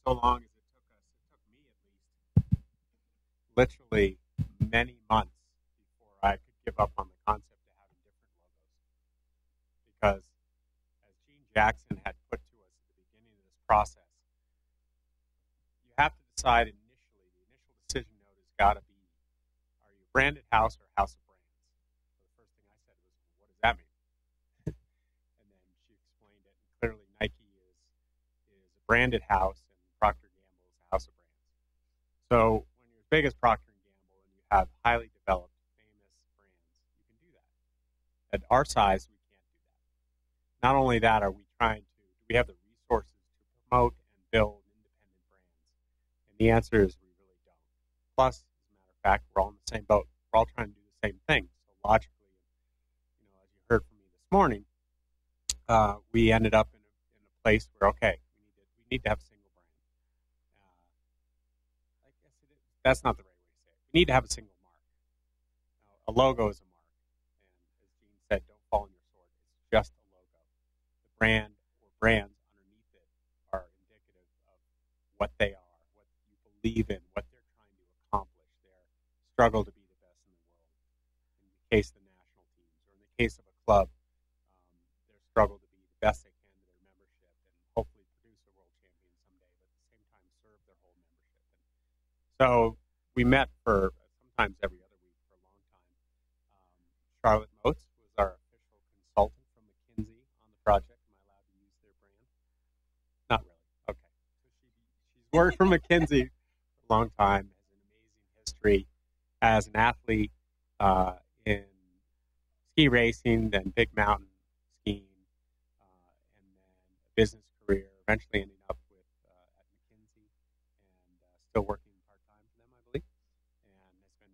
so long as it took us. It took me at least literally many months before I could give up on the concept of having different logos. Because as Gene Jackson had put to us at the beginning of this process, you have to decide initially, the initial decision note has got to be, are you a branded house or House of Brands? So the first thing I said was, well, what does that mean? And then she explained it, and clearly Nike is a branded house, and Procter & Gamble is a house of brands. So when you're as big as Procter & Gamble and you have highly developed, famous brands, you can do that. At our size, we can't do that. Not only that, are we trying to, do we have the resources to promote and build independent brands? And the answer is we really don't. Plus, as a matter of fact, we're all in the same boat. We're all trying to do the same thing. So logically, as you heard from me this morning, we ended up in a place where, okay, we need to have a single brand. I guess it is. That's not the right way to say it. We need to have a single mark. Now, a logo is a mark, and as Gene said, don't fall on your sword. It's just a logo. The brand or brands underneath it are indicative of what they are, what you believe in, what they're trying to accomplish, their struggle to be the best in the world. In the case of the national teams, or in the case of a club, their struggle to be the best they can to their membership and hopefully produce a world champion someday, but at the same time serve their whole membership. And so we met for sometimes every other week for a long time. Charlotte Moats was our official consultant from McKinsey on the project. Am I allowed to use their brand? Not really. Okay. So she's worked for McKinsey for a long time, has an amazing history as an athlete in ski racing, then big mountain skiing, and then a business career, eventually ending up with at McKinsey and still working part-time for them, I believe, and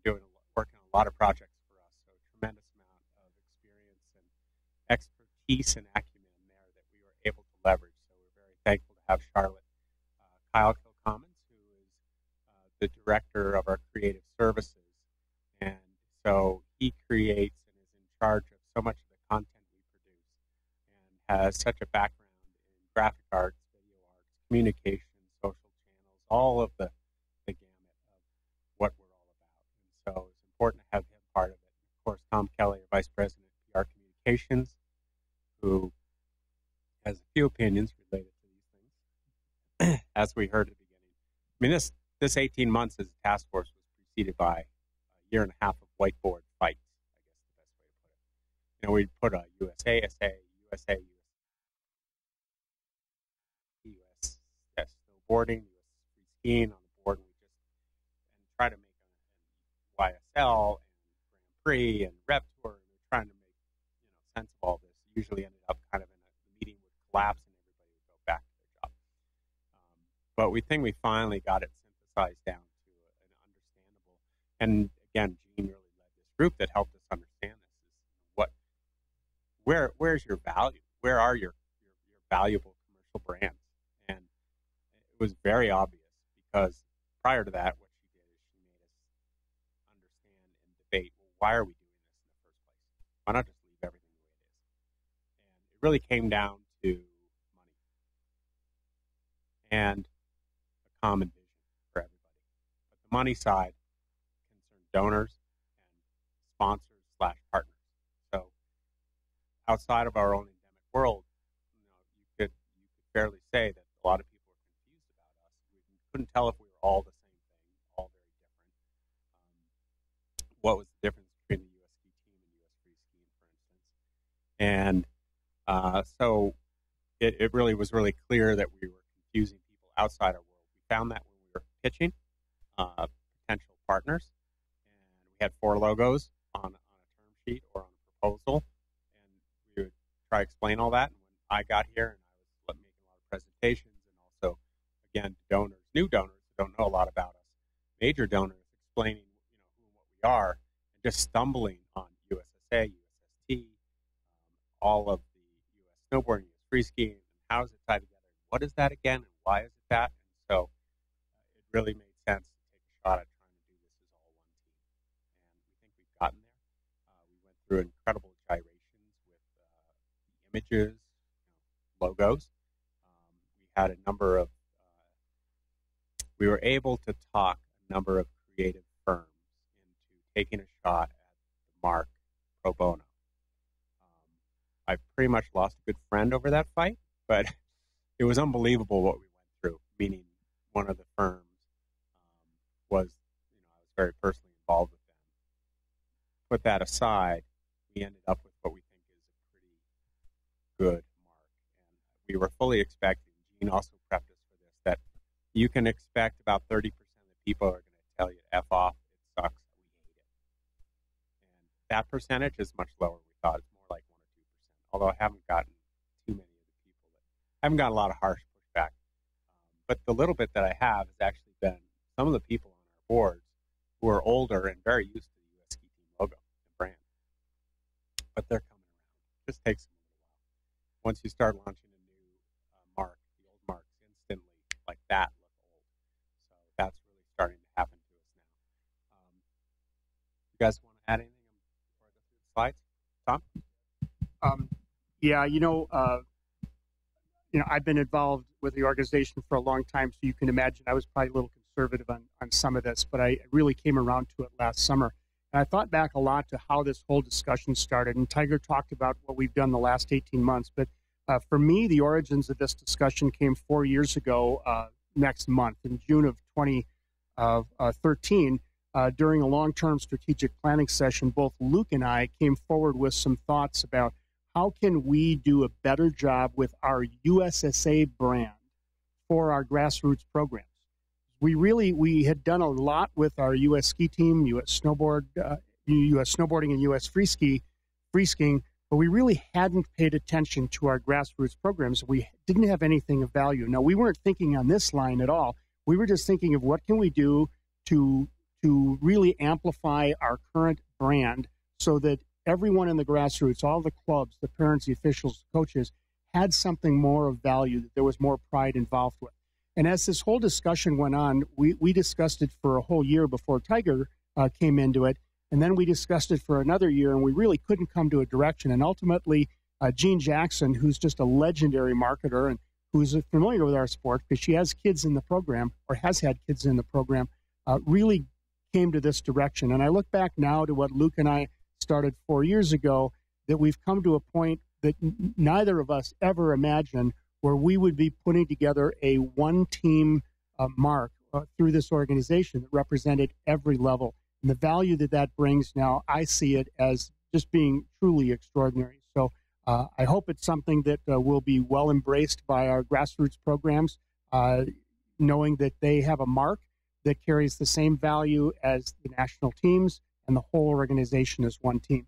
has been working on a lot of projects for us, so a tremendous amount of experience and expertise and acumen there that we were able to leverage, so we're very thankful to have Charlotte. Kyle Kilcommons, who is the director of our creative services, and so he creates and is in charge of so much of the content we produce and has such a background in graphic arts, video arts, communication, social channels, all of the gamut of what we're all about. And so it's important to have him part of it. Of course, Tom Kelly, our Vice President of PR Communications, who has a few opinions related to these things, as we heard at the beginning. I mean, this 18 months as a task force was preceded by a year and a half of whiteboard fights, I guess the best way to put it. We'd put a USA, USA, US snowboarding, US free skiing on the board, and we try to make an YSL and Grand Prix and Rep Tour, and we're trying to make sense of all this. It usually ended up kind of in the meeting would collapse and everybody would go back to their job. But we think we finally got it synthesized down to an understandable, and again, Gene really led this group that helped us understand this. Is where's your value? Where are your valuable commercial brands? And it was very obvious because prior to that, what she did is she made us understand and debate, well, why are we doing this in the first place? Why not just leave everything the way it is? And it really came down to money and a common vision for everybody. But the money side concerned donors and sponsors / partners. So outside of our own endemic world, you could fairly say that a lot of people were confused about us. We couldn't tell if we were all the same thing, all very different. What was the difference between the U.S. ski team and U.S. free skiing, for instance? And so it really was really clear that we were confusing people outside our world. We found that when we were pitching potential partners, and we had 4 logos on a term sheet or on a proposal, and we would try to explain all that. And when I got here, and I was making a lot of presentations, and also, again, to donors, new donors who don't know a lot about us, major donors explaining who and what we are, and just stumbling on USSA, USST, all of the U.S. snowboarding, U.S. free skiing, and how is it tied together? What is that again, and why is it that? And so it really made sense to take a shot at trying to do this as all one team. And we think we've gotten there. We went through incredible gyrations with the images, logos. We had a number of we were able to talk a number of creative firms into taking a shot at the mark pro bono. I pretty much lost a good friend over that fight, but it was unbelievable what we went through, meaning one of the firms was, I was very personally involved with them. Put that aside, we ended up with what we think is a pretty good mark. And we were fully expecting, Gene also prepped us for this, that you can expect about 30% of the people are going to tell you, F off, it sucks, we hate it. And that percentage is much lower than we thought. It's more like 1 or 2%, although I haven't gotten too many of the people I haven't got a lot of harsh pushback. But the little bit that I have has actually been some of the people on our boards who are older and very used to the U.S. Ski Team logo and brand. But they're coming around. It just takes them a little while. Once you start launching a new mark, the old marks instantly, like that, look old. So that's really starting to happen to us now. You guys want to add anything before I go through the slides? Tom? Yeah, I've been involved with the organization for a long time, so you can imagine I was probably a little conservative on some of this, but I really came around to it last summer. And I thought back a lot to how this whole discussion started, and Tiger talked about what we've done the last 18 months. But for me, the origins of this discussion came 4 years ago next month, in June of 2013, during a long-term strategic planning session. Both Luke and I came forward with some thoughts about how can we do a better job with our USSA brand for our grassroots programs. We had done a lot with our U.S. ski team, U.S. snowboarding, and U.S. free skiing, but we really hadn't paid attention to our grassroots programs. We didn't have anything of value. Now, we weren't thinking on this line at all. We were just thinking of what can we do to really amplify our current brand so that everyone in the grassroots, all the clubs, the parents, the officials, the coaches, had something more of value, that there was more pride involved with. And as this whole discussion went on, we discussed it for a whole year before Tiger came into it. And then we discussed it for another year, and we really couldn't come to a direction. And ultimately, Jean Jackson, who's just a legendary marketer and who's familiar with our sport because she has kids in the program or has had kids in the program, really came to this direction. And I look back now to what Luke and I started 4 years ago, that we've come to a point that neither of us ever imagined, where we would be putting together a one-team mark through this organization that represented every level. And the value that brings now, I see it as just being truly extraordinary. So I hope it's something that will be well embraced by our grassroots programs, knowing that they have a mark that carries the same value as the national teams and the whole organization as one team.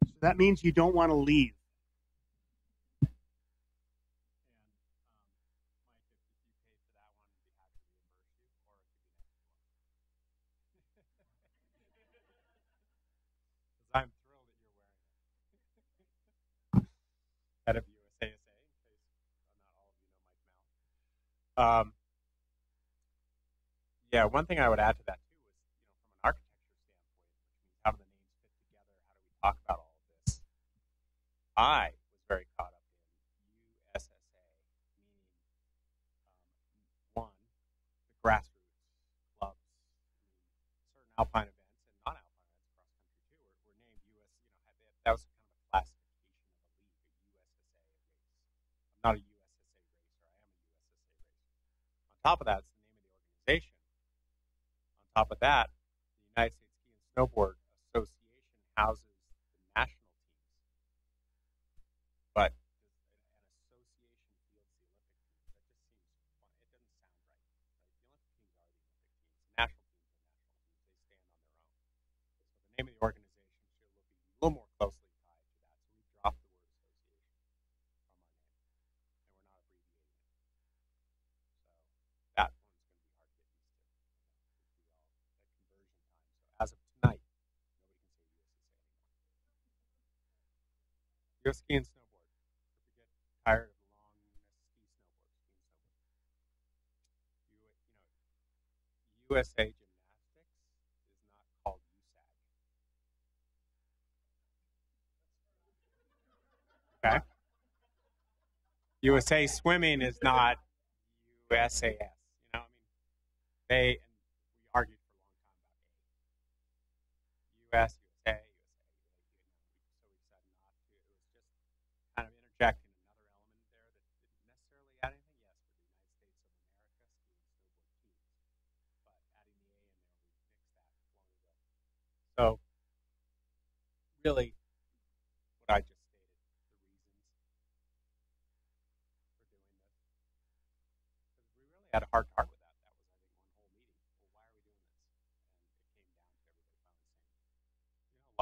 So that means you don't want to leave. I'm thrilled that you're wearing it. Head of USASA, in case not all of you know Mike Mount. Yeah, one thing I would add to that too is, from an architecture standpoint, which means how do the names fit together? How do we talk about all of this? I was very caught up in USSA, meaning one, the grassroots clubs, certain alpine events and non-alpine events across country too were named U.S. That was kind of a classification of a league, a USSA race. I'm not a USSA racer. I am a USSA racer. On top of that, it's the name of the organization. On top of that, the United States Ski and Snowboard Association houses the national teams. But an association fields the Olympic teams. That just seems fun. It doesn't sound right. The Olympic teams are the Olympic teams. The national teams are national teams. They stand on their own. So the name of the organization will be a little more closely tied to that. So we dropped the word association from our name, and we're not abbreviating it. So that one's going to be hard to get used to. That conversion time. So as of tonight, nobody can say USSA anymore. US Ski and Snowboard. If you get tired of long ski snowboard. USA Gymnastics is not called USAG. USA Swimming is not USAS. They, and we argued for a long time about US, USA, USA. So we decided not to. It was just kind of interjecting another element there that didn't necessarily add anything. Yes, for the United States of America ski and snowboard teams, but adding the A in there, we nixed that long ago. So really, what I just stated, the reasons for doing this, because we really had a heart to heart with that. That was, I think, one whole meeting. Well, why are we doing this? And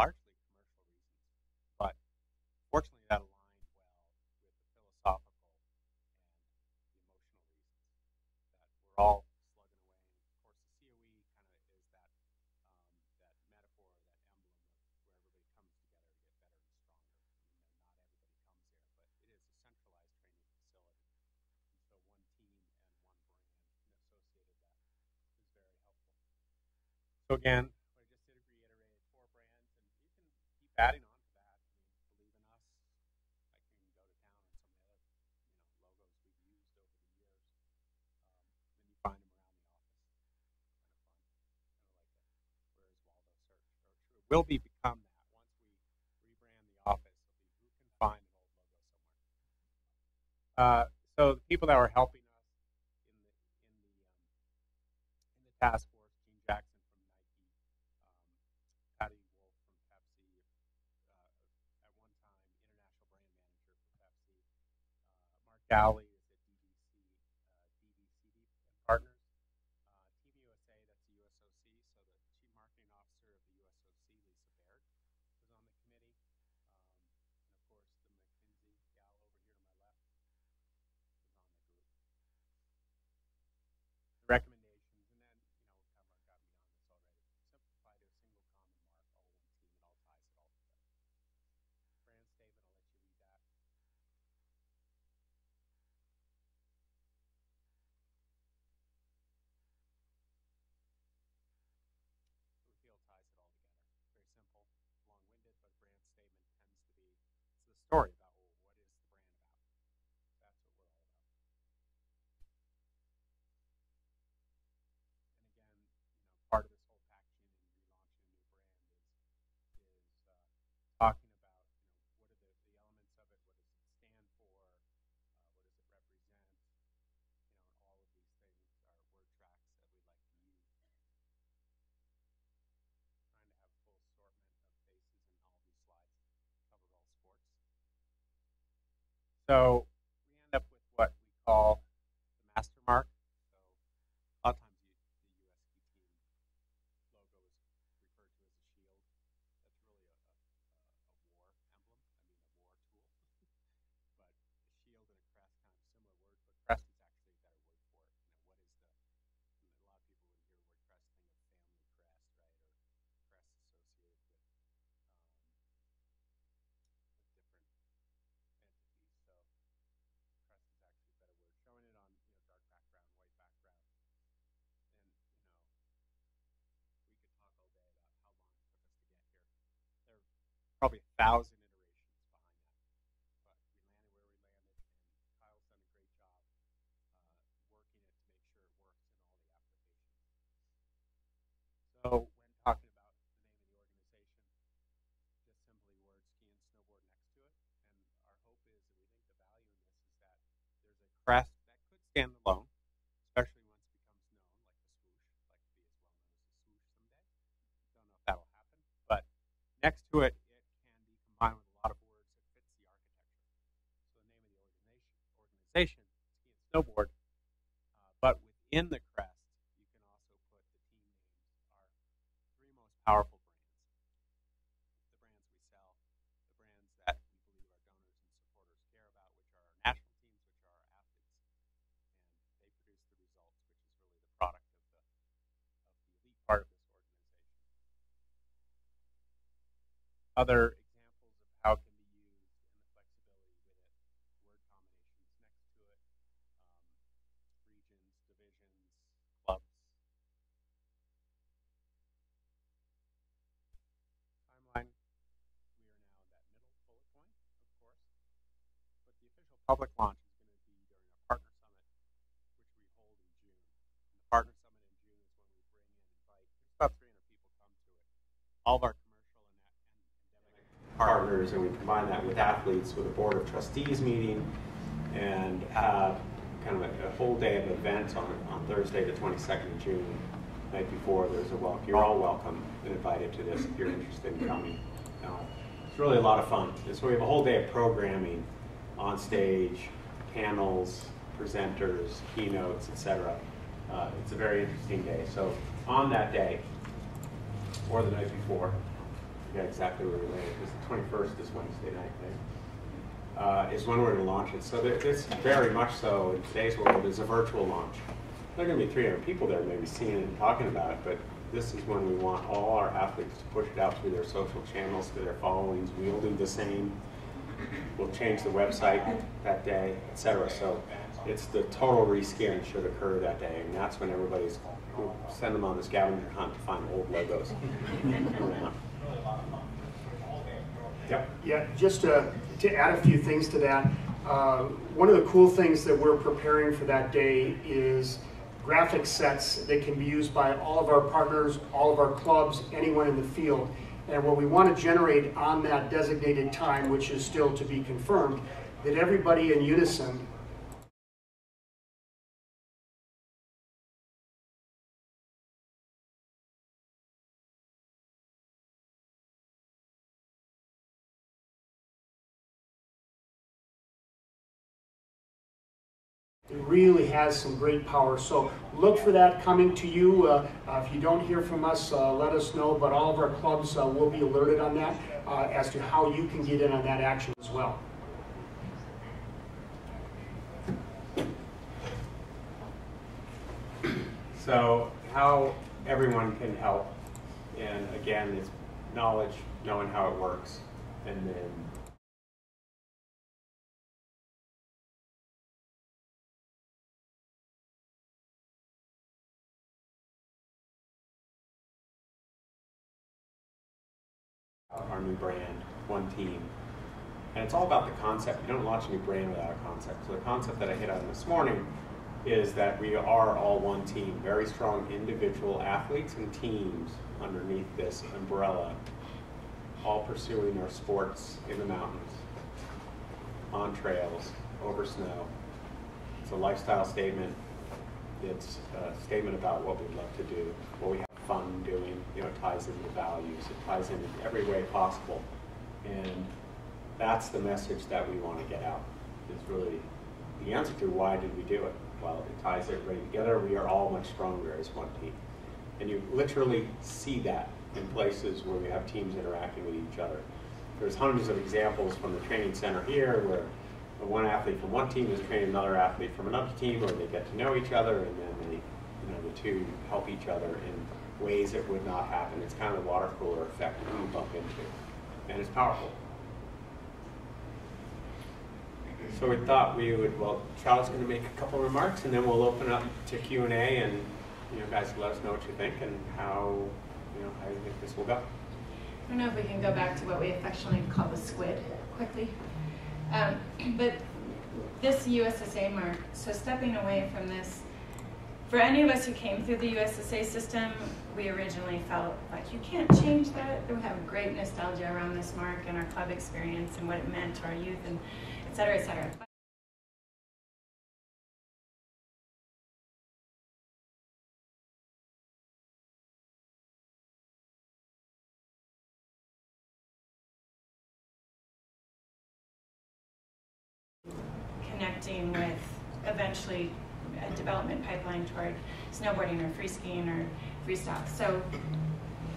it came down to everybody finally saying, largely commercial reasons, but fortunately that aligned well with the philosophical and the emotional reasons that we're all slugging away. And of course, the COE kind of is that that metaphor, that emblem of where everybody comes together to get better and stronger. Not everybody comes there, but it is a centralized training facility. And so one team and one brand associated that is very helpful. So again, what I just did reiterated 4 brands, and you can keep adding on to that. Believe in us. I can go to town on some of the other, logos we've used over the years. Then you find them around the office. Kind of fun. Kind of like a Where's Waldo search. Or true, will become that once we rebrand the office. It'll be who can find an old logo somewhere. So the people that were helping us in the task force, Gene Jackson from Nike, Patty Wolf from Pepsi, at one time international brand manager for Pepsi, Mark Dowley is at DDC and Partners, Team USA, that's the USOC, so the Chief Marketing Officer of the USOC, Lisa Baird, was on the committee, and of course the McKinsey gal over here to my left was on the group. The recommendations, and then, Kevlar got me on this already. Simplify to a single common mark, all one team, it all ties it all together. Brand statement, I'll let you read that. We feel it ties it all together. Very simple, long-winded, but a brand statement tends to be, it's the story about, well, what is the brand about? That's what we're all about. And again, part of this whole packaging and relaunching a new brand is talking about, what are the elements of it, what does it stand for, what does it represent, and all of these things are word tracks that we like to use. Trying to have a full assortment of faces in all these slides, covered all sports. So we end up with what we call the master mark. So a lot of times the US ski team logo is referred to as a shield. That's really a war emblem. A war tool. But a shield and a crest, kind of similar words, but crest is actually a better word for it. What is a lot of people when you hear the word crest think of family crest, right? Or crest associated with different entities. So crest is actually a better word. Showing it on dark background, white background, and we could talk all day about how long it took us to get here. There are probably 1,000 iterations behind that, but we landed where we landed, and Kyle's done a great job working it to make sure it works in all the applications. So when talking about the name of the organization, just simply words ski and snowboard next to it. And our hope is, and we think the value in this is that there's a crest that could stand alone, especially once it becomes known, like the swoosh. I'd like to be as well known as the swoosh someday. Don't know if that'll happen, but next to it, it can be combined with a lot of words that fits the architecture. So the name of the organization, ski and snowboard, but within the crest, you can also put the team names, our 3 most powerful brands. The brands we sell, the brands that we believe our donors and supporters care about, which are our national teams, which are our athletes, and they produce the results, which is really the product of the elite part of this organization. Other examples of how it can be used and the flexibility with it, word combinations next to it, regions, divisions, clubs. Timeline, we are now at that middle bullet point, of course, but the official public launch is going to all of our partners, and we combine that with athletes with a board of trustees meeting, and have kind of a whole day of events on Thursday the 22nd of June. The night before, there's a welcome. You're all welcome and invited to this if you're interested in coming. It's really a lot of fun. So we have a whole day of programming on stage, panels, presenters, keynotes, etc. It's a very interesting day. So on that day, or the night before, I forget exactly where we're landing, because the 21st is Wednesday night, right? Is when we're going to launch it. So this very much so in today's world is a virtual launch. There are going to be 300 people there maybe seeing it and talking about it, but this is when we want all our athletes to push it out through their social channels, to their followings. We'll do the same. We'll change the website that day, etc. So it's the total reskin should occur that day, and that's when we'll send them on the scavenger hunt to find old logos. Yep. Yeah, just to add a few things to that, one of the cool things that we're preparing for that day is graphic sets that can be used by all of our partners, all of our clubs, anyone in the field. And what we want to generate on that designated time, which is still to be confirmed, that everybody in unison it really has some great power. So look for that coming to you. If you don't hear from us, let us know, but all of our clubs will be alerted on that as to how you can get in on that action as well. So how everyone can help, and again, it's knowledge, knowing how it works, and then our new brand, One Team. And it's all about the concept. You don't launch a new brand without a concept. So the concept that I hit on this morning is that we are all one team, very strong individual athletes and teams underneath this umbrella, all pursuing our sports in the mountains, on trails, over snow. It's a lifestyle statement. It's a statement about what we'd love to do, what we have fun doing. You know, it ties into values. It ties in every way possible. And that's the message that we want to get out, is really the answer to why did we do it. Well, it ties everybody together. We are all much stronger as one team. And you literally see that in places where we have teams interacting with each other. There's hundreds of examples from the training center here where one athlete from one team is training another athlete from another team, or they get to know each other, and then they, the two help each other in ways that would not happen. It's kind of the water cooler effect that we bump into, and it's powerful. So we thought we would, well, Charlotte's going to make a couple remarks, and then we'll open up to Q&A, and guys let us know what you think and how you think this will go. I don't know if we can go back to what we affectionately call the squid quickly. But this USSA mark, so stepping away from this, for any of us who came through the USSA system, we originally felt like you can't change that. We have great nostalgia around this mark and our club experience and what it meant to our youth, and et cetera, et cetera. Connecting with eventually a development pipeline toward snowboarding or free skiing or freestyle. So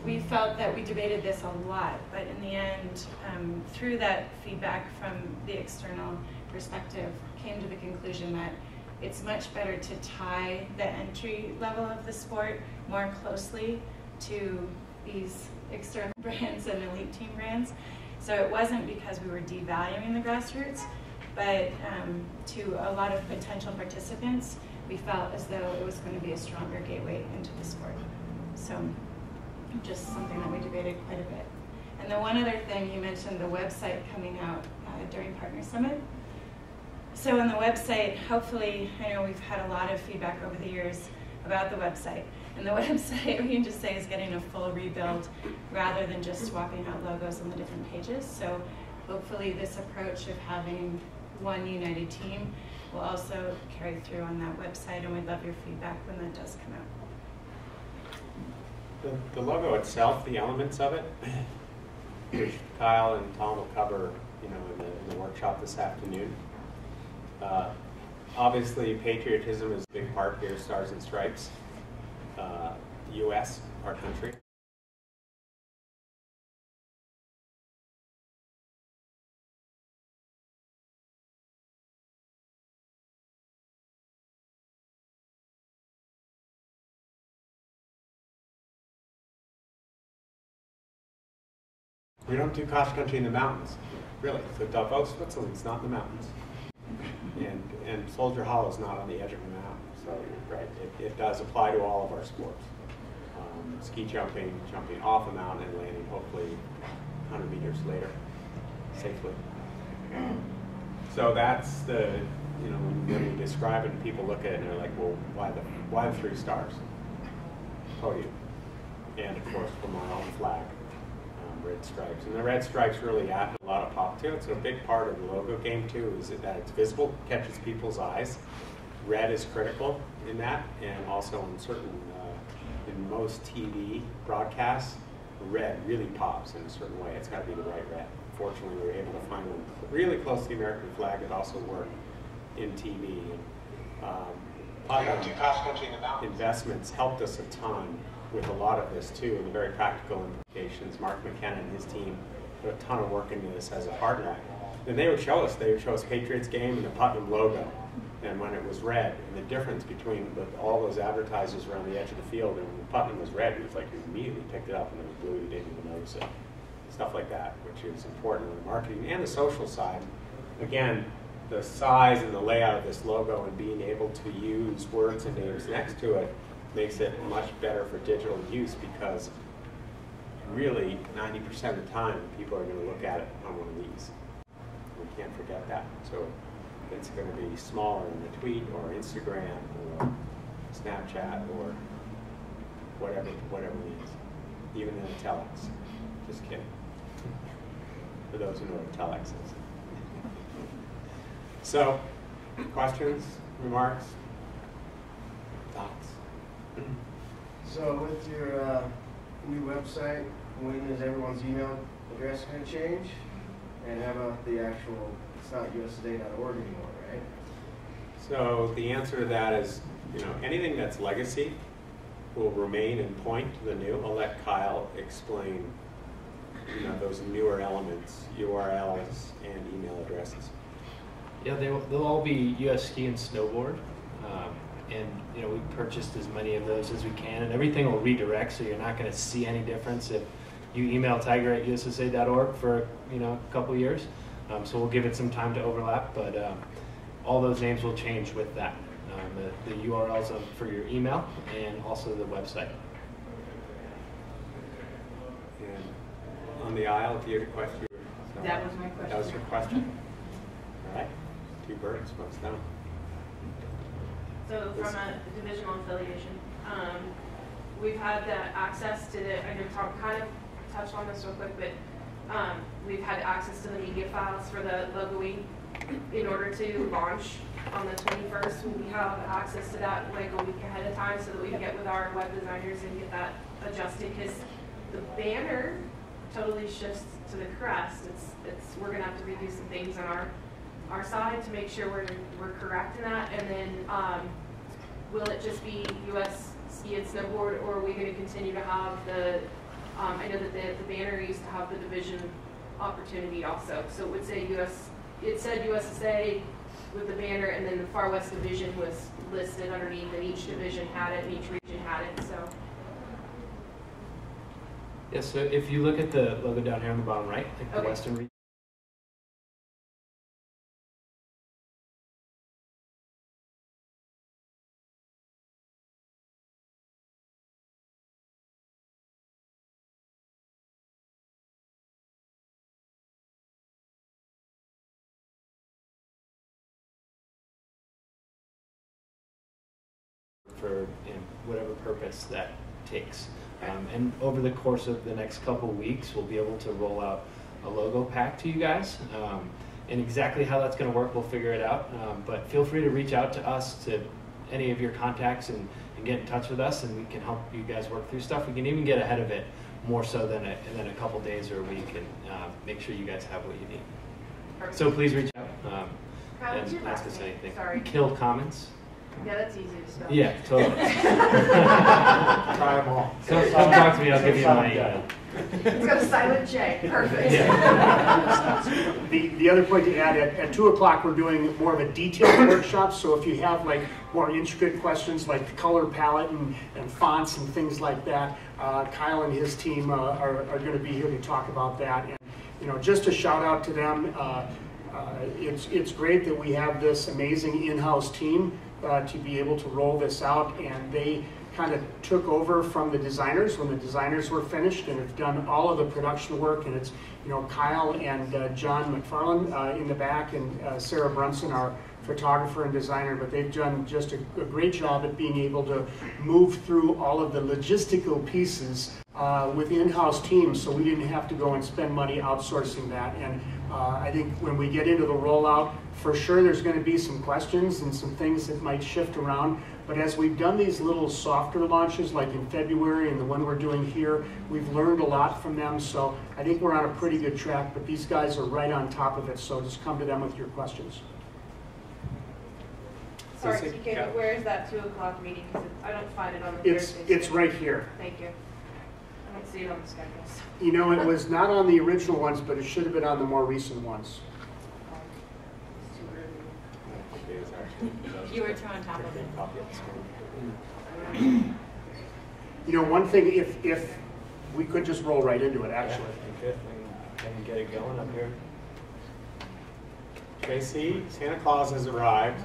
we felt that we debated this a lot, but in the end, through that feedback from the external perspective, came to the conclusion that it's much better to tie the entry level of the sport more closely to these external brands and elite team brands. So it wasn't because we were devaluing the grassroots, but to a lot of potential participants, we felt as though it was going to be a stronger gateway into the sport. So just something that we debated quite a bit. And the one other thing, you mentioned the website coming out during Partner Summit. So on the website, hopefully, I know we've had a lot of feedback over the years about the website. And the website, we can just say, is getting a full rebuild rather than just swapping out logos on the different pages. So hopefully this approach of having one united team will also carry through on that website, and we'd love your feedback when that does come out. The logo itself, the elements of it, which Kyle and Tom will cover, in the workshop this afternoon. Obviously, patriotism is a big part here. Stars and Stripes, U.S., our country. We don't do cross country in the mountains, really. So Davos, Switzerland's not in the mountains, and Soldier Hollow is not on the edge of a mountain. So right, it does apply to all of our sports. Ski jumping, jumping off a mountain and landing hopefully 100 meters later safely. So that's the, when you describe it and people look at it and they're like, well, why the 3 stars? Podium. And of course from our own flag. Red stripes, and the red stripes really add a lot of pop to it. So a big part of the logo game too is that it's visible, catches people's eyes. Red is critical in that, and also in certain, in most TV broadcasts, red really pops in a certain way. It's got to be the right red. Fortunately, we were able to find one really close to the American flag that also worked in TV. And investments helped us a ton with a lot of this too, and the very practical implications. Mark McKenna and his team put a ton of work into this as a partner. And they would show us Patriots game and the Putnam logo, and when it was red, and the difference between all those advertisers around the edge of the field, and when Putnam was red, it was like you immediately picked it up, and it was blue, you didn't even notice it. Stuff like that, which is important on the marketing and the social side. Again, the size and the layout of this logo and being able to use words and names next to it makes it much better for digital use, because really 90% of the time people are going to look at it on one of these. We can't forget that. So it's going to be smaller in the tweet or Instagram or Snapchat or whatever it is. Even in a telex. Just kidding. For those who know what a telex is. So, questions, remarks, thoughts? So with your new website, when is everyone's email address going to change? And how about the actual, it's not usatoday.org anymore, right? So the answer to that is, anything that's legacy will remain and point to the new. I'll let Kyle explain, those newer elements, URLs and email addresses. Yeah, they'll all be US Ski and Snowboard. And we purchased as many of those as we can, and everything will redirect, so you're not going to see any difference if you email tiger@ussa.org for a couple years. So we'll give it some time to overlap, but all those names will change with that. The URLs for your email and also the website. And on the aisle, do you have a question? That was my question. That was your question. All right, 2 birds, one stone. So from a divisional affiliation, we've had the access to the, I know Tom kind of touched on this real quick, but we've had access to the media files for the logoing in order to launch on the 21st. We have access to that like a week ahead of time so that we can get with our web designers and get that adjusted, because the banner totally shifts to the crest. We're going to have to redo some things on our side to make sure we're correct in that, and then will it just be US Ski and Snowboard, or are we going to continue to have the, I know that the banner used to have the division opportunity also, so it would say it said USSA with the banner, and then the Far West Division was listed underneath, and each division had it, and each region had it, so. Yeah, so if you look at the logo down here on the bottom right, like the Western region, for whatever purpose that takes. And over the course of the next couple weeks, we'll be able to roll out a logo pack to you guys. And exactly how that's going to work, we'll figure it out. But feel free to reach out to us, to any of your contacts, and get in touch with us, and we can help you guys work through stuff. We can even get ahead of it more so than a couple days or a week, and make sure you guys have what you need. Perfect. So please reach out Kyle, what's your and ask last us name? anything. Sorry. Kill Comments. Yeah, that's easy to spell. Yeah, totally. Try them all. Come talk to me. I'll give you my email. It's got a silent J. Perfect. Yeah. The other point to add, at 2 o'clock, we're doing more of a detailed workshop. So if you have like more intricate questions like the color palette and fonts and things like that, Kyle and his team are going to be here to talk about that. And just a shout out to them. It's great that we have this amazing in-house team to be able to roll this out, and they kind of took over from the designers when the designers were finished and have done all of the production work. And it's Kyle and John McFarland in the back, and Sarah Brunson, our photographer and designer, but they've done just a great job at being able to move through all of the logistical pieces with in-house teams, so we didn't have to go and spend money outsourcing that. And I think when we get into the rollout, for sure there's going to be some questions and some things that might shift around. But as we've done these little softer launches, like in February and the one we're doing here, we've learned a lot from them. So I think we're on a pretty good track, but these guys are right on top of it. So just come to them with your questions. Sorry, TK, but where is that 2 o'clock meeting? Because I don't find it on the Thursday. It's right here. Thank you. I don't see it on the schedules. It was not on the original ones, but it should have been on the more recent ones. You were too on top of it. One thing, if we could just roll right into it, actually. Good. We can get it going up here. Tracy, Santa Claus has arrived.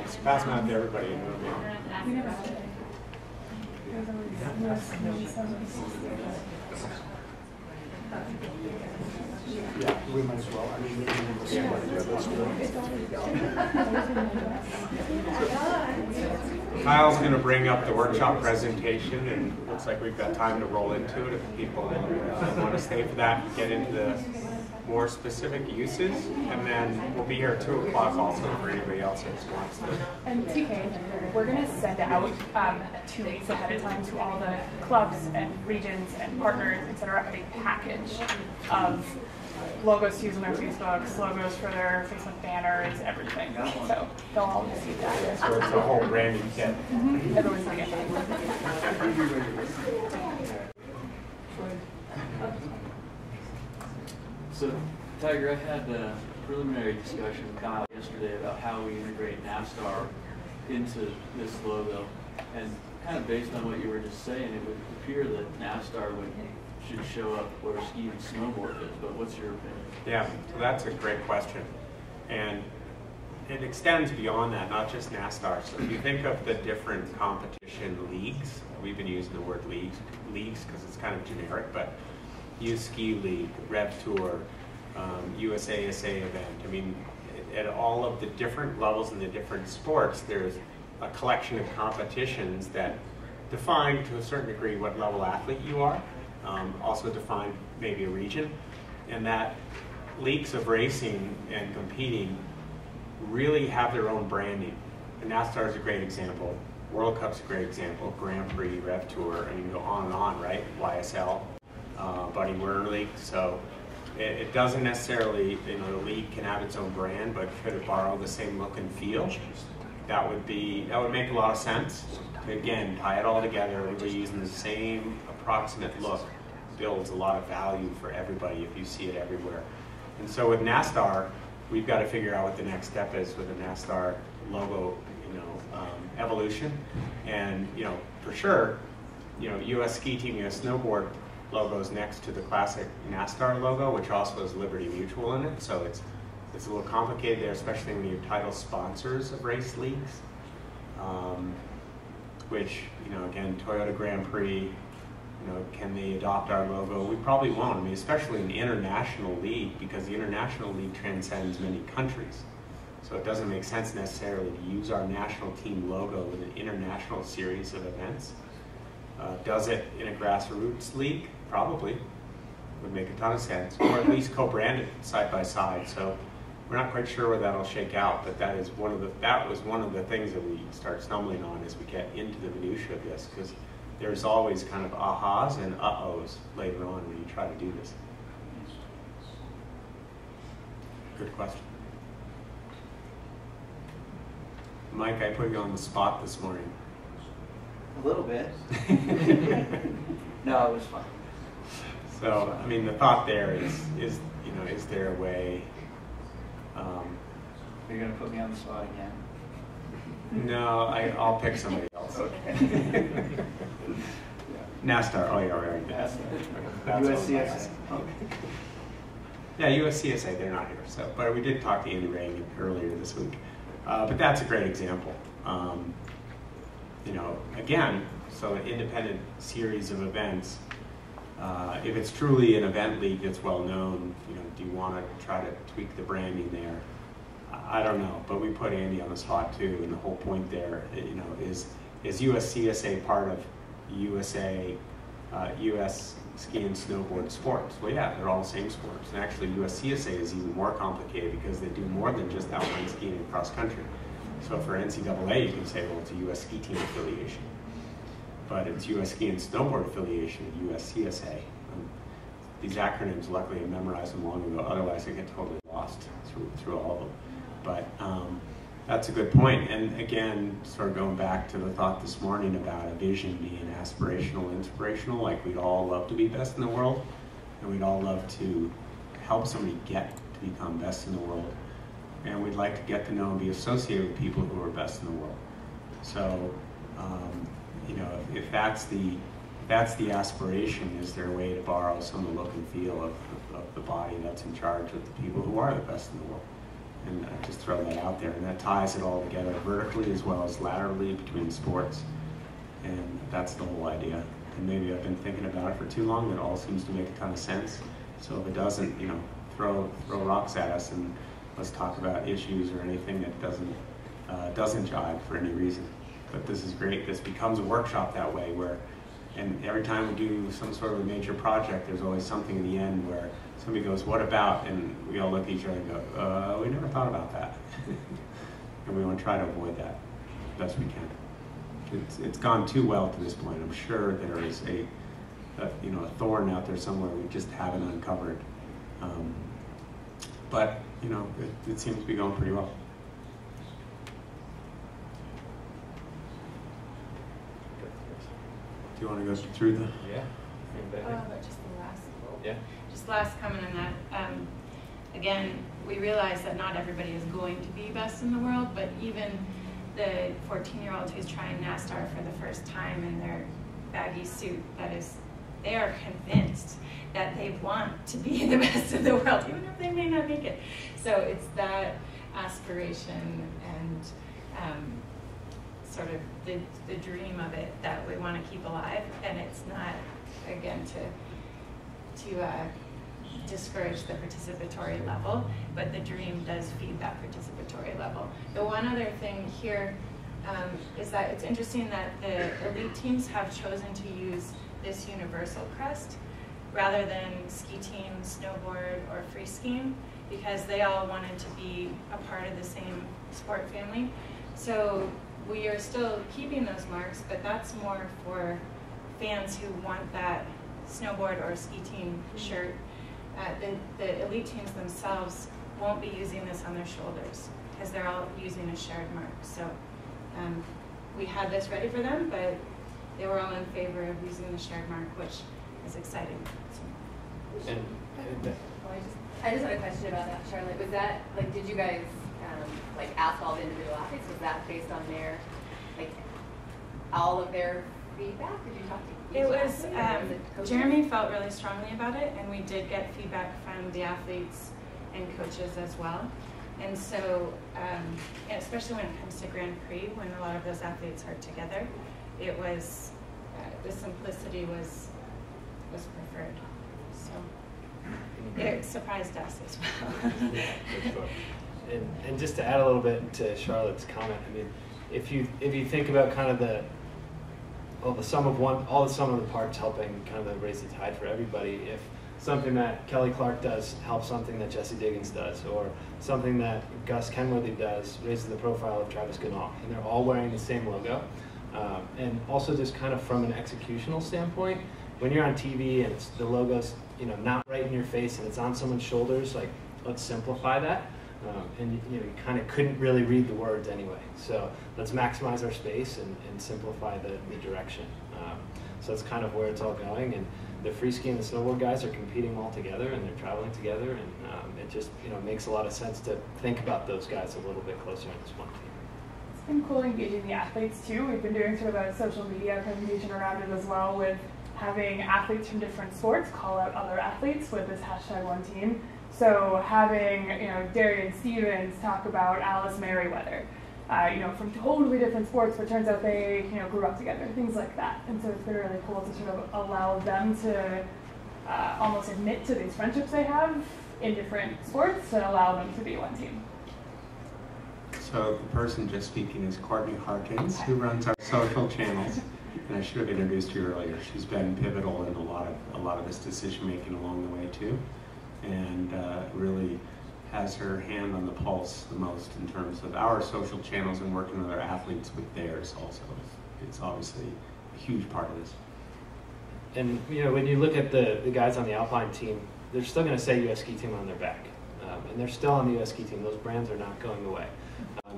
Just pass them out to everybody. Yeah, we might as well. I mean, Kyle's going to bring up the workshop presentation, and it looks like we've got time to roll into it if people want to stay for that and get into the more specific uses. And then we'll be here at 2 o'clock also for anybody else that wants to. And TK, we're going to send out 2 weeks ahead of time to all the clubs and regions and partners, et cetera, a package of logos to use on their Facebooks, logos for their Facebook banners, everything. So they'll all receive that. So it's a whole branding kit. Everyone's going to get that. So, Tiger, I had a preliminary discussion with Kyle yesterday about how we integrate NASTAR into this logo. And kind of based on what you were just saying, it would appear that NASTAR should show up where ski and snowboard is. But what's your opinion? Yeah, so that's a great question. And it extends beyond that, not just NASTAR. So if you think of the different competition leagues, we've been using the word leagues because it's kind of generic, but U Ski League, Rev Tour, USASA event. I mean, at all of the different levels in the different sports, there's a collection of competitions that define to a certain degree what level athlete you are, also define maybe a region, and that leagues of racing and competing really have their own branding. And NASTAR is a great example. World Cup's a great example. Grand Prix, Rev Tour, and you can go on and on, right? YSL. Buddy Werner League. So it doesn't necessarily, the league can have its own brand, but could it borrow the same look and feel? That would make a lot of sense. To, again, tie it all together. Everybody using the same approximate look builds a lot of value for everybody if you see it everywhere. And so with NASTAR, we've got to figure out what the next step is with the NASTAR logo, evolution. And for sure, U.S. Ski Team, U.S. Snowboard logos next to the classic NASTAR logo, which also has Liberty Mutual in it. So it's a little complicated there, especially when you title sponsors of race leagues, which, again, Toyota Grand Prix, can they adopt our logo? We probably won't. I mean, especially in the international league, because the international league transcends many countries. So it doesn't make sense necessarily to use our national team logo in an international series of events. Does it in a grassroots league? Probably. Would make a ton of sense, or at least co-branded side by side. So we're not quite sure where that'll shake out, but that was one of the things that we start stumbling on as we get into the minutia of this, because there's always kind of ahas and uh-ohs later on when you try to do this. Good question. Mike, I put you on the spot this morning. A little bit. No, it was fun. So, I mean, the thought there is there a way? You're going to put me on the spot again? No, I'll pick somebody else. Okay. NASTAR. Oh, yeah, right. NASTAR. USCSA. Okay. Yeah, USCSA. They're not here. So, but we did talk to Andy Reagan earlier this week. But that's a great example. Again, so an independent series of events. If it's truly an event league that's well known, do you want to try to tweak the branding there? I don't know, but we put Andy on the spot too, and the whole point there, is USCSA part of USA, US ski and snowboard sports? Well, yeah, they're all the same sports, and actually USCSA is even more complicated because they do more than just outline skiing and cross country. So for NCAA, you can say, well, it's a US ski team affiliation. But it's US Ski and Snowboard Affiliation, USCSA. These acronyms, luckily I memorized them long ago, otherwise I get totally lost through all of them. But that's a good point. And again, sort of going back to the thought this morning about a vision being aspirational, inspirational, like we'd all love to be best in the world, and we'd all love to help somebody get to become best in the world. And we'd like to get to know and be associated with people who are best in the world. So, if that's the aspiration, is there a way to borrow some of the look and feel of the body that's in charge of the people who are the best in the world? And I just throw that out there, and that ties it all together vertically as well as laterally between sports. And that's the whole idea. And maybe I've been thinking about it for too long. It all seems to make a ton of sense. So if it doesn't, throw rocks at us and let's talk about issues or anything that doesn't jive for any reason. But this is great. This becomes a workshop that way and every time we do some sort of a major project, there's always something in the end where somebody goes, what about? And we all look at each other and go, we never thought about that. And we want to try to avoid that as best we can. It's gone too well to this point. I'm sure there is a thorn out there somewhere we just haven't uncovered. But it seems to be going pretty well. Do you want to go through the? Yeah. Just last comment on that. Again, we realize that not everybody is going to be best in the world, but even the 14-year-old who's trying NASTAR for the first time in their baggy suit, they are convinced that they want to be the best in the world, even if they may not make it. So it's that aspiration and sort of the dream of it that we want to keep alive, and it's not, again, to discourage the participatory level, but the dream does feed that participatory level. The one other thing here is that it's interesting that the elite teams have chosen to use this universal crest rather than ski team, snowboard, or free skiing, because they all wanted to be a part of the same sport family. So we are still keeping those marks, but that's more for fans who want that snowboard or ski team shirt. The elite teams themselves won't be using this on their shoulders because they're all using a shared mark. So we had this ready for them, but they were all in favor of using the shared mark, which is exciting. So. I just had a question about that, Charlotte. Was that, did you guys ask all the individual athletes? Was that based on their, all of their feedback? Did you talk to It was, Jeremy felt really strongly about it, and we did get feedback from the athletes and coaches as well. And so, especially when it comes to Grand Prix, when a lot of those athletes are together, it was, the simplicity was preferred. So it surprised us as well. And just to add a little bit to Charlotte's comment, I mean, if you think about kind of all the sum of the parts helping kind of raise the tide for everybody, if something that Kelly Clark does helps something that Jesse Diggins does, or something that Gus Kenworthy does raises the profile of Travis Ganall, and they're all wearing the same logo. And also just kind of from an executional standpoint, when you're on TV and the logo's not right in your face and it's on someone's shoulders, like, let's simplify that. And you kind of couldn't really read the words anyway. So let's maximize our space and simplify the direction. So that's kind of where it's all going. And the free ski and the snowboard guys are competing all together, and they're traveling together, and it just makes a lot of sense to think about those guys a little bit closer in this one team. It's been cool engaging the athletes too. We've been doing sort of a social media presentation around it as well, with having athletes from different sports call out other athletes with this #OneTeam. So having Darian Stevens talk about Alice Merriweather, from totally different sports, but turns out they grew up together, things like that. And so it's been really cool to sort of allow them to almost admit to these friendships they have in different sports and allow them to be one team. So the person just speaking is Courtney Harkins, who runs our social channels. And I should have introduced you earlier. She's been pivotal in a lot of this decision making along the way too, and really has her hand on the pulse the most in terms of our social channels and working with our athletes with theirs also. It's obviously a huge part of this. And when you look at the guys on the Alpine team, they're still going to say US Ski Team on their back, and they're still on the US Ski Team. Those brands are not going away.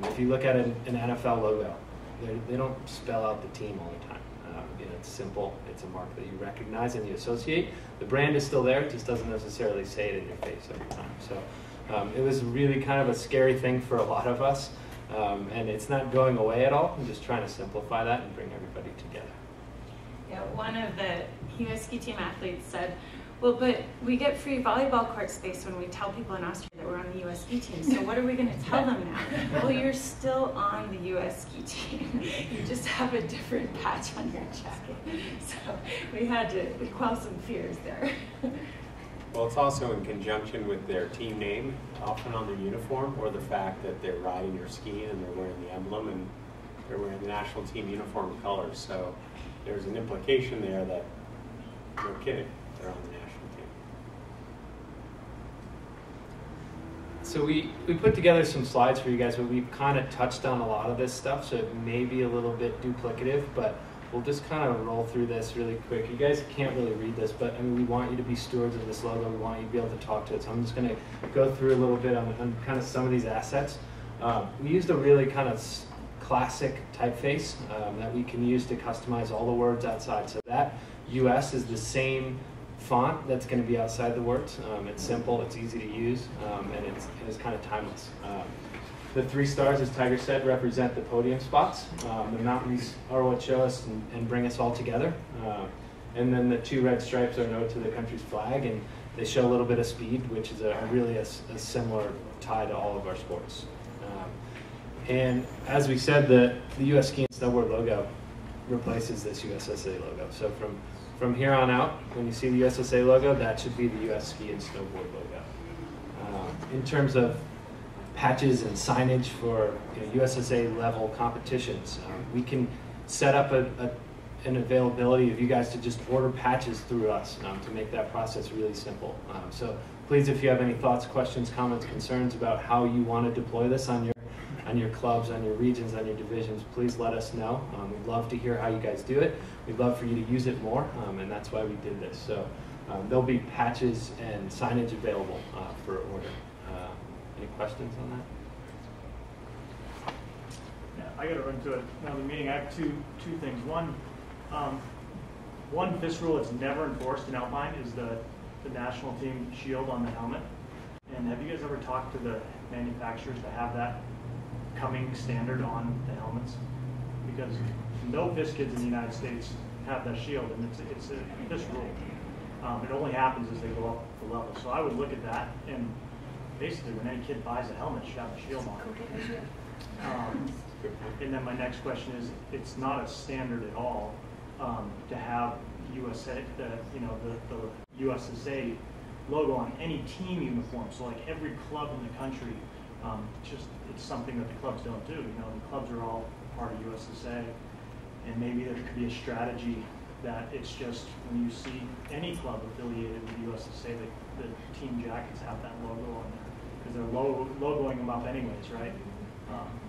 If you look at an NFL logo, they don't spell out the team all the time. It's simple. It's a mark that you recognize and you associate. The brand is still there. It just doesn't necessarily say it in your face every time. So it was really kind of a scary thing for a lot of us, and it's not going away at all. I'm just trying to simplify that and bring everybody together. Yeah, one of the US Ski Team athletes said, well, but we get free volleyball court space when we tell people in Austria that we're on the US Ski Team, so what are we going to tell them now? Well, you're still on the US Ski Team. You just have a different patch on your jacket. So we had to quell some fears there. Well, it's also in conjunction with their team name, often on their uniform, or the fact that they're riding or skiing and they're wearing the emblem and they're wearing the national team uniform colors. So there's an implication there that, no kidding, they're on the national team. So we put together some slides for you guys, but we've kind of touched on a lot of this stuff, so it may be a little bit duplicative, but we'll just kind of roll through this really quick. You guys can't really read this, but I mean, we want you to be stewards of this logo. We want you to be able to talk to it. So I'm just going to go through a little bit on kind of some of these assets. We used a really kind of classic typeface that we can use to customize all the words outside. So that US is the same font that's going to be outside the words. It's simple, it's easy to use, and it's kind of timeless. The 3 stars, as Tiger said, represent the podium spots. The mountains are what show us and bring us all together. And then the 2 red stripes are an ode to the country's flag, and they show a little bit of speed, which is really a similar tie to all of our sports. And as we said, the US Ski and Snowboard logo replaces this USSA logo. So from here on out, when you see the USSA logo, that should be the US Ski and Snowboard logo. In terms of patches and signage for USSA level competitions, we can set up an availability of you guys to just order patches through us to make that process really simple. So please, if you have any thoughts, questions, comments, concerns about how you want to deploy this on your clubs, on your regions, on your divisions, please let us know. We'd love to hear how you guys do it. We'd love for you to use it more, and that's why we did this. So there'll be patches and signage available for order. Any questions on that? Yeah, I got to run to it. Now the meeting, I have two things. One, this rule that's never enforced in Alpine is the national team shield on the helmet. And have you guys ever talked to the manufacturers to have that coming standard on the helmets? Because no FIS kids in the United States have that shield, and it's a FIS rule. It only happens as they go up the level. So I would look at that, and basically when any kid buys a helmet, should have a shield on it. And then my next question is, it's not a standard at all to have the USSA logo on any team uniform. So like every club in the country It's something that the clubs don't do. You know, the clubs are all part of USSA, and maybe there could be a strategy that it's just when you see any club affiliated with USSA, the team jackets have that logo on there because they're logoing them up anyways, right?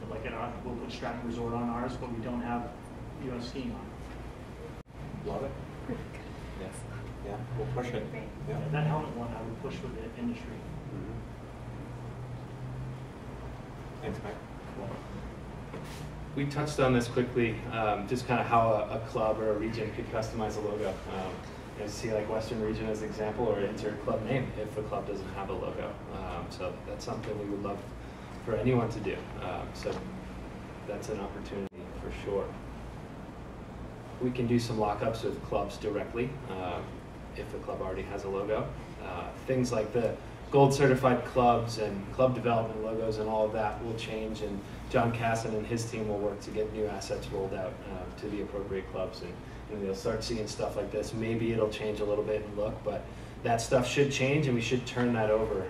But like we'll put Stratton Resort on ours, but we don't have US Skiing on it. Love it. Yes. Yeah, we'll push it. Yeah. That helmet one I would push with the industry. Thanks, Mike. We touched on this quickly, just kind of how a club or a region could customize a logo. You see like Western Region as an example, or insert club name if the club doesn't have a logo. So that's something we would love for anyone to do. So that's an opportunity for sure. We can do some lockups with clubs directly if the club already has a logo. Things like the gold certified clubs and club development logos and all of that will change, and John Casson and his team will work to get new assets rolled out to the appropriate clubs, and you'll start seeing stuff like this. Maybe it'll change a little bit in look, but that stuff should change, and we should turn that over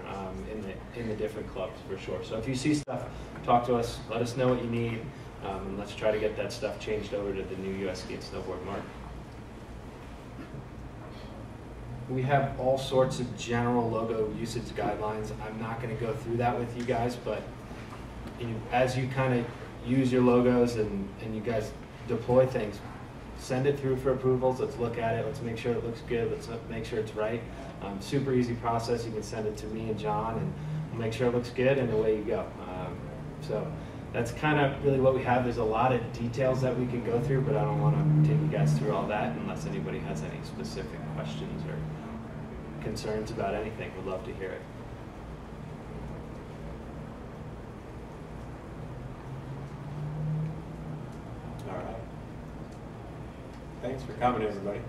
in the different clubs for sure. So if you see stuff, talk to us, let us know what you need, and let's try to get that stuff changed over to the new US Ski and Snowboard mark. We have all sorts of general logo usage guidelines. I'm not going to go through that with you guys, but as you kind of use your logos and you guys deploy things, send it through for approvals. Let's look at it. Let's make sure it looks good. Let's make sure it's right. Super easy process. You can send it to me and John, and we'll make sure it looks good, and away you go. So that's kind of really what we have. There's a lot of details that we could go through, but I don't want to take you guys through all that unless anybody has any specific questions or concerns about anything. We'd love to hear it. All right. Thanks for coming, everybody.